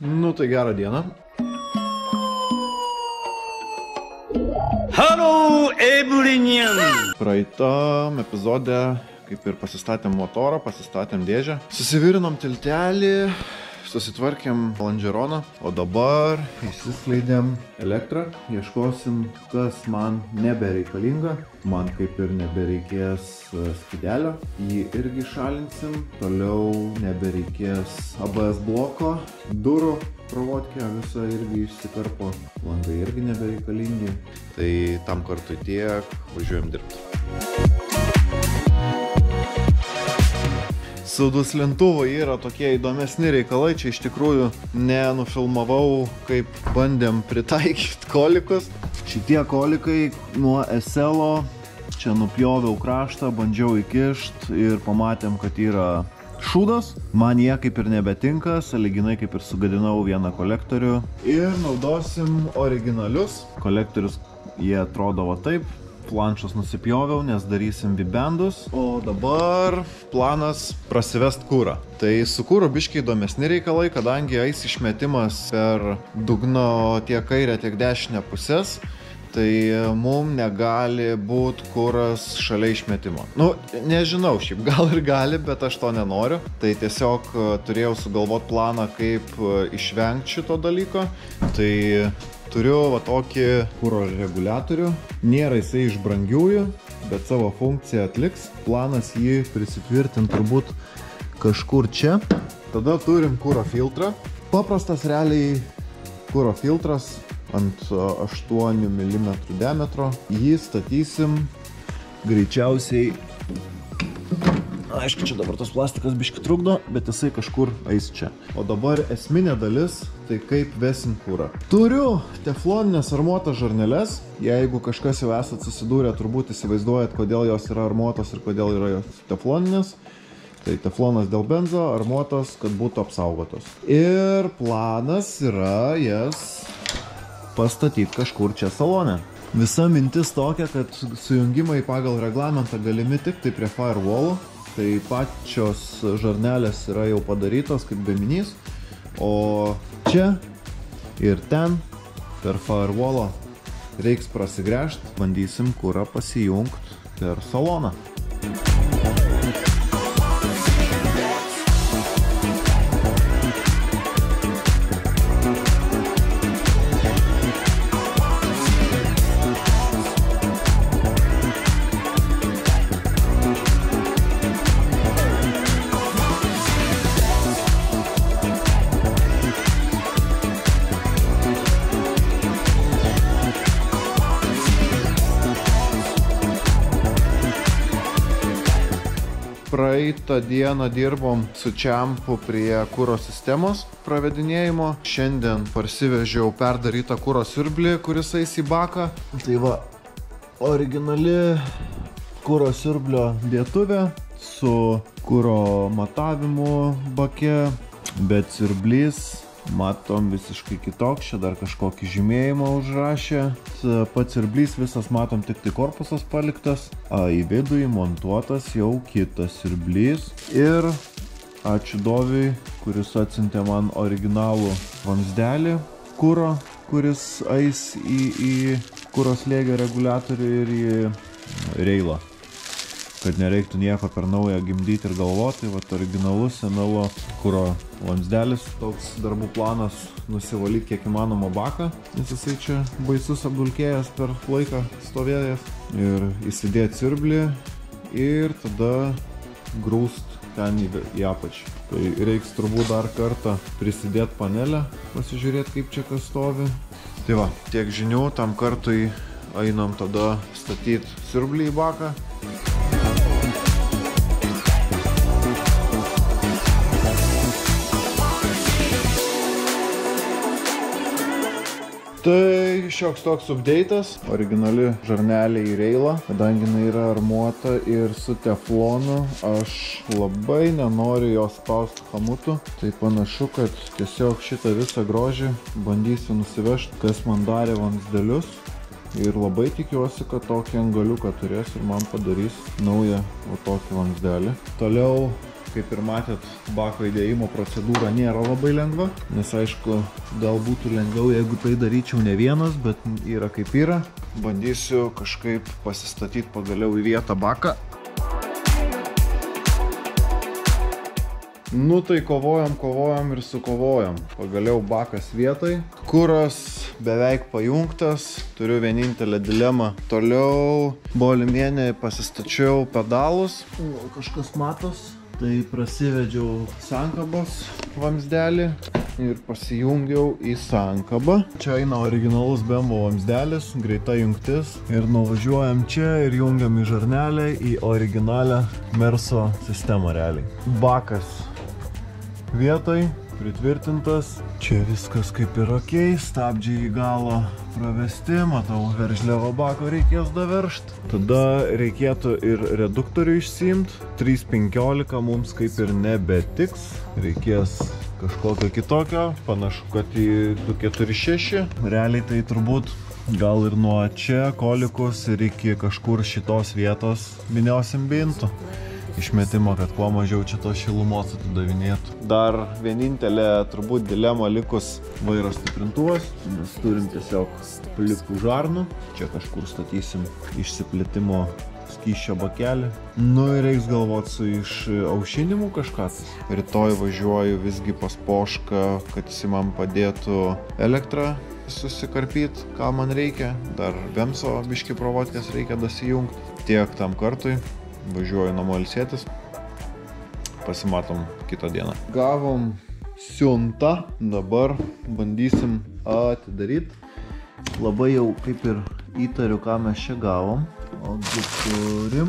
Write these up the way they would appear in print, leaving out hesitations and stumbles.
Nu tai gerą dieną. Hello everyone! Praeitam epizode, kaip ir pasistatėm motorą, pasistatėm dėžę, susivirinom tiltelį, susitvarkėm lonžeroną, o dabar įsiskleidėm elektrą, ieškosim, kas man nebereikalinga, man kaip ir nebereikės skydelio, jį irgi šalinsim, toliau nebereikės ABS bloko, durų provodkę visą irgi išsikarpo, langai irgi nebereikalingi, tai tam kartui tiek, važiuojam dirbti. Su duslintuvu yra tokie įdomesni reikalai, čia iš tikrųjų nenufilmavau, kaip bandėm pritaikyti kolikus. Šitie kolikai nuo SL-o, čia nupjoviau kraštą, bandžiau įkišt ir pamatėm, kad yra šūdas. Man jie kaip ir nebetinka, sąlyginai kaip ir sugadinau vieną kolektorių. Ir naudosim originalius. Kolektorius jie atrodo va taip. Planšus nusipjoviau, nes darysim bibendus, o dabar planas prasivest kūrą. Tai su kūru biškiai įdomesni reikalai, kadangi eis išmetimas per dugno tiek kairę, tiek dešinę pusės, tai mum negali būti kūras šalia išmetimo. Nu, nežinau, šiaip gal ir gali, bet aš to nenoriu. Tai tiesiog turėjau sugalvoti planą, kaip išvengti šito dalyko. Tai turiu va tokį kuro reguliatorių. Nėra jisai iš brangiųjų, bet savo funkciją atliks. Planas jį prisitvirtinti turbūt kažkur čia. Tada turim kuro filtrą. Paprastas realiai kuro filtras ant 8 mm diametro. Jį statysim greičiausiai. Aišku, čia dabar tas plastikas biški trukdo, bet jisai kažkur eis čia. O dabar esminė dalis, tai kaip vesim kūrą. Turiu tefloninės armuotas žarneles. Jeigu kažkas jau esat susidūrę, turbūt įsivaizduojat, kodėl jos yra armuotos ir kodėl yra jos tefloninės. Tai teflonas dėl benzo, armuotos, kad būtų apsaugotos. Ir planas yra jas pastatyti kažkur čia salone. Visa mintis tokia, kad sujungimai pagal reglamentą galimi tik tai prie firewallų. Tai pačios žarnelės yra jau padarytos kaip gaminys, o čia ir ten per firewallą reiks prasigręžti, bandysim kurą pasijungti per saloną. Praeitą dieną dirbom su čiampu prie kuro sistemos pravedinėjimo. Šiandien parsivežiau perdarytą kuro siurblį, kuris eis į baką. Tai va, originali kuro siurblio dėtuvė su kuro matavimu bake, bet siurblys matom visiškai kitoks, čia dar kažkokį žymėjimą užrašė. Pats siurblys visas matom tik tai korpusas paliktas, į vidų įmontuotas jau kitas siurblys. Ir ačiū Doviui, kuris atsiuntė man originalų vamzdelį kuro, kuris eis į kuro slėgio reguliatorių ir į reilą. Kad nereiktų nieko per naują gimdyti ir galvoti, vat originalus senalo kuro vamzdelis. Toks darbų planas nusivalyti kiek įmanoma baką, nes jisai čia baisus apdulkėjęs per laiką stovėjęs. Ir įsidėti siurblį ir tada grūst ten į apačią. Tai reiks turbūt dar kartą prisidėti panelę, pasižiūrėti kaip čia kas stovi. Tai va, tiek žinių, tam kartui einam tada statyti siurblį į baką. Tai šioks toks update'as, originali žarnelė į reilą, kadangi jinai yra armuota ir su teflonu, aš labai nenoriu jos spausti hamutu, tai panašu, kad tiesiog šitą visą grožį bandysiu nusivežti, kas man darė vamzdelius. Ir labai tikiuosi, kad tokį angaliuką turės ir man padarys naują tokį vamzdelį. Toliau kaip ir matėt, bako įdėjimo procedūra nėra labai lengva, nes aišku, gal būtų lengviau, jeigu tai daryčiau ne vienas, bet yra kaip yra. Bandysiu kažkaip pasistatyti pagaliau į vietą baką. Nu tai kovojom ir sukovojom. Pagaliau bakas vietoj. Kuras beveik pajungtas. Turiu vienintelę dilemą. Toliau bolimienė pasistačiau pedalus. Kažkas matos. Tai prasivedžiau sankabos vamsdelį ir pasijungiau į sankabą. Čia eina originalus Bembo vamsdelis, greita jungtis. Ir nuvažiuojam čia ir jungiam į žarnelę į originalią Merso sistemą realiai. Bakas vietoj, pritvirtintas. Čia viskas kaip ir ok, stabdžiai į galo pravesti, matau, veržliavo bako reikės daveršt. Tada reikėtų ir reduktorių išsiimt. 3.15 mums kaip ir nebetiks. Reikės kažkokio kitokio, panašu, kad į 2.46. Realiai tai turbūt gal ir nuo čia kolikus ir iki kažkur šitos vietos miniosim bintų. Išmetimo, kad kuo mažiau čia tos šilumos atidavinėtų. Dar vienintelė turbūt dilema likus vairo stiprintuvas. Mes turim tiesiog plikų žarnų. Čia kažkur statysim išsiplėtimo skysčio bakelį. Nu ir reiks galvot su išaušinimu kažką. Rytoj važiuoju visgi pas Pošką, kad jis man padėtų elektrą susikarpyti, ką man reikia. Dar Bemso biški provotkės reikia dasijungti. Tiek tam kartui. Važiuoju namo ilsėtis, pasimatom kitą dieną. Gavom siuntą, dabar bandysim atidaryti. Labai jau kaip ir įtariu, ką mes čia gavom. Ogi turim.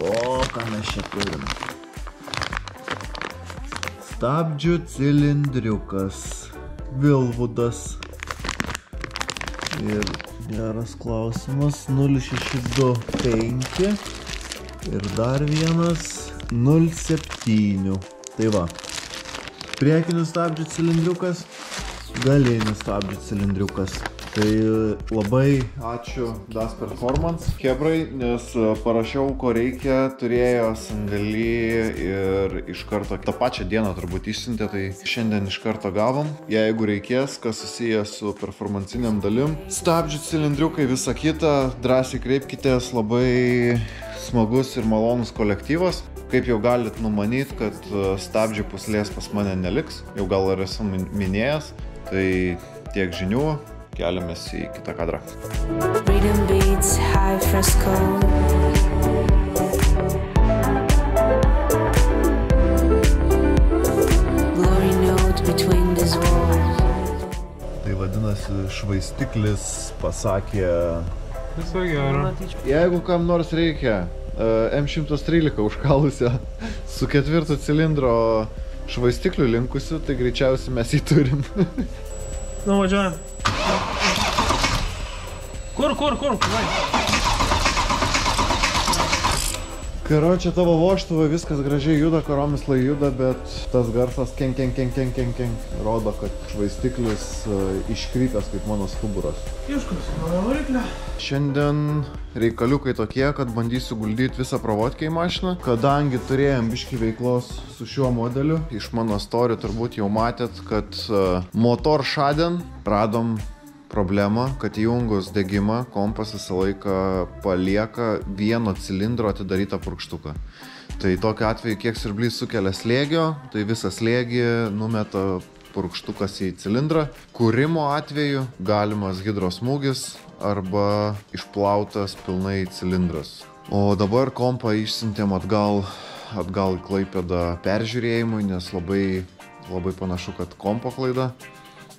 O, ką mes čia turim. Stabdžių cilindriukas. Vilvudas. Ir geras klausimas, 0625 ir dar vienas 07. Tai va, priekinis stabdžių cilindriukas, galinis stabdžių cilindriukas. Tai labai ačiū Das Performance chebrai, nes parašiau, ko reikia, turėjo sandėly ir iš karto tą pačią dieną turbūt išsiuntė, tai šiandien iš karto gavom. Jeigu reikės, kas susijęs su performanciniam dalim, stabdžių cilindriukai, visa kita, drąsiai kreipkitės, labai smagus ir malonus kolektyvas. Kaip jau galit numanyti, kad stabdžių puslės pas mane neliks, jau gal ir esu minėjęs, tai tiek žinių. Keliamės į kitą kadrą. Tai vadinasi, švaistiklis pasakė... Viso gero. Jeigu kam nors reikia M113 užkalusio su 4 cilindro švaistikliu linkusiu, tai greičiausiai mes jį turim. Nu, važiuojam. Kur? Vai. Karočią tavo vožtuvai viskas gražiai juda, karomislai juda, bet tas garsas ken. Rodo, kad švaistiklis iškrypęs kaip mano stuburas. Iškus, nuo variklio. Šiandien reikaliukai tokie, kad bandysiu guldyti visą provodkę į mašiną. Kadangi turėjom biškį veiklos su šiuo modeliu, iš mano story turbūt jau matėt, kad motor šaden radom problema, kad įjungus degimą, kompas visą laiką palieka vieno cilindro atidarytą purkštuką. Tai tokiu atveju, kiek siurblys sukelia slėgio, tai visą slėgį numeta purkštukas į cilindrą. Kūrimo atveju galimas hidrosmūgis arba išplautas pilnai cilindras. O dabar kompą išsiuntėm atgal į Klaipėdą peržiūrėjimui, nes labai panašu, kad kompo klaida.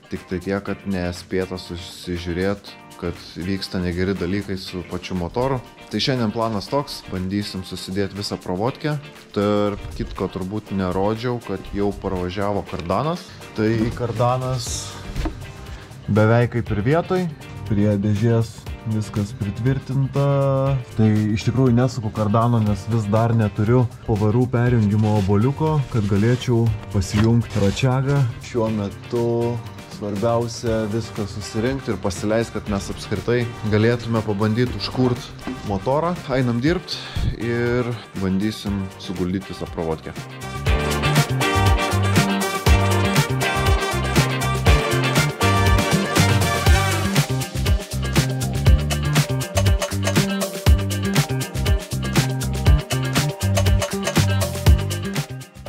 Tik tai tiek, kad nespėta susižiūrėti, kad vyksta negeri dalykai su pačiu motoru. Tai šiandien planas toks, bandysim susidėti visą provodkę. Tarp kitko turbūt nerodžiau, kad jau parvažiavo kardanas. Tai kardanas beveik kaip ir vietoj, prie dėžės viskas pritvirtinta. Tai iš tikrųjų nesuku kardano, nes vis dar neturiu pavarų perjungimo oboliuko, kad galėčiau pasijungti račiagą. Šiuo metu Svarbiausia viską susirinkti ir pasileisti, kad mes apskritai galėtume pabandyti užkurti motorą. Einam dirbti ir bandysim suguldyti visą provodkę.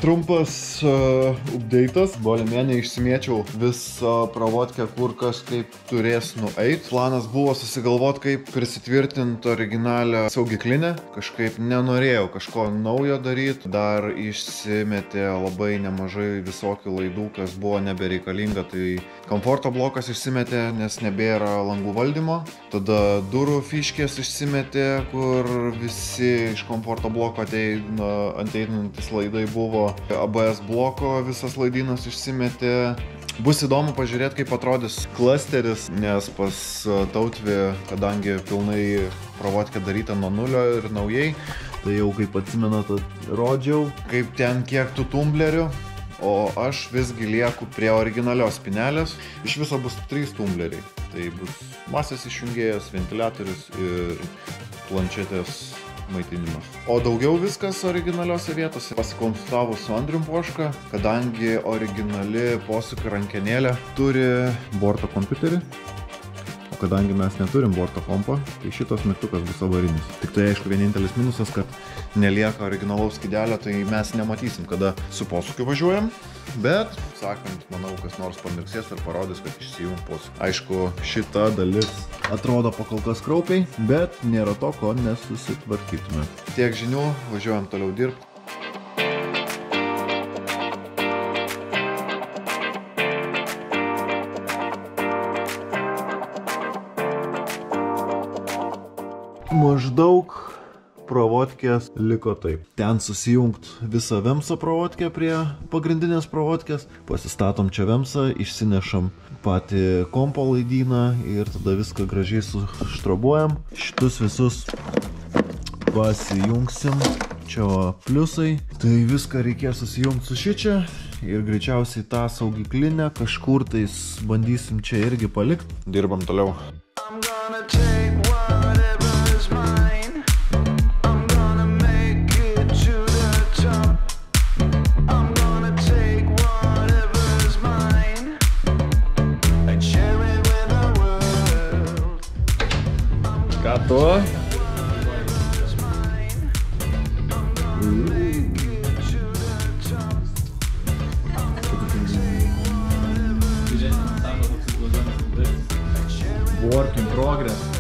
Trumpas update'as. Bolimienė išsimėčiau visą pravodkę, kur kas kaip turės nueit. Planas buvo susigalvoti, kaip prisitvirtinti originalią saugiklinę. Kažkaip nenorėjau kažko naujo daryti. Dar išsimetė labai nemažai visokių laidų, kas buvo nebereikalinga. Tai komforto blokas išsimetė, nes nebėra langų valdymo. Tada durų fiškės išsimetė, kur visi iš komforto bloko ateinantis laidai buvo. ABS bloko visas laidynas išsimetė. Bus įdomu pažiūrėti, kaip atrodys klasteris, nes pas Tautvį, kadangi pilnai pravodkė daryta nuo nulio ir naujai, tai jau kaip atsimenat, rodžiau, kaip ten kiek tų tumblerių, o aš visgi lieku prie originalios spinelės. Iš viso bus 3 tumbleriai. Tai bus masės išjungėjas, ventiliatorius ir planšetės maitinimas. O daugiau viskas originaliose vietose. Pasikonsultavus su Andrium Poška, kadangi originali posūkio rankenėlė turi borto kompiuterį, o kadangi mes neturim borto kompo, tai šitas mygtukas bus avarinis. Tik tai aišku vienintelis minusas, kad nelieka originalaus skydelio, tai mes nematysim, kada su posūkiu važiuojam. Bet, sakant, manau, kas nors pamirksės ir parodys, kad išsijung posūkį. Aišku, šita dalis atrodo pakol kas kraupiai, bet nėra to, ko nesusitvarkytume. Tiek žinių, važiuojam toliau dirbti. Maždaug pravodkės liko taip. Ten susijungt visą Vemsą pravodkę prie pagrindinės pravodkės. Pasistatom čia Vemsą, išsinešam patį kompo laidyną ir tada viską gražiai suštrabuojam. Šitus visus pasijungsim. Čia pliusai. Tai viską reikės susijungti su šičia. Ir greičiausiai tą saugiklinę kažkur tais bandysim čia irgi palikti. Dirbam toliau. Ką tu? Work in progress.